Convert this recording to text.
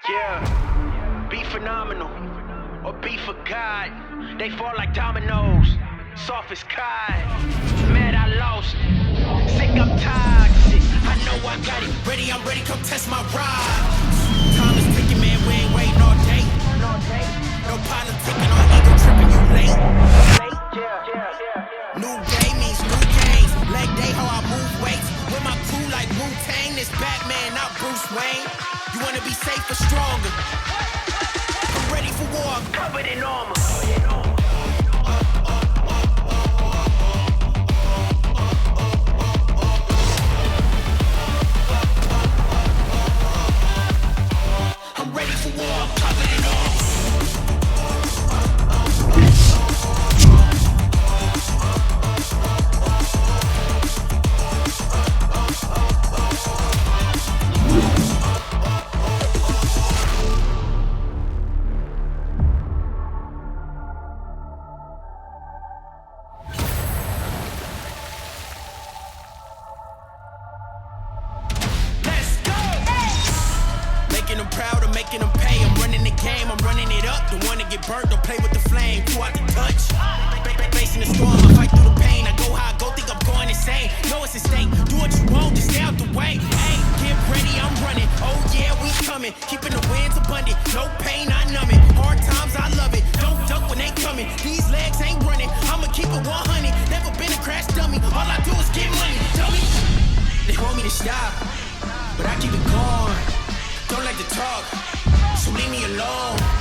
Yeah, be phenomenal, or be for God. They fall like dominoes, soft as Kai. Mad I lost, sick I'm toxic. I know I got it, ready, I'm ready, come test my ride. Time is ticking, man, we ain't waiting all day. No politicking or ego tripping, you late. New day means new games, leg day how I move weights. With my crew like Wu-Tang, this Batman, not Bruce Wayne. You wanna be safe or stronger? I'm ready for war, I'm covered in armor. I'm ready for war, I'm covered in armor. Making them proud or making them pay. I'm running the game, I'm running it up. Don't wanna get burnt, don't play with the flame. Too out to touch. Facing the storm, I fight through the pain. I go high, go think I'm going insane. Know it's a stake, do what you want, just stay out the way. Hey, get ready, I'm running. Oh yeah, we coming. Keeping the winds abundant. No pain, I numb it. Hard times, I love it. Don't duck when they coming. These legs ain't running. I'ma keep it 100. Never been a crash dummy. All I do is get money, dummy. They want me to stop, but I keep it going. Don't like to talk, so leave me alone.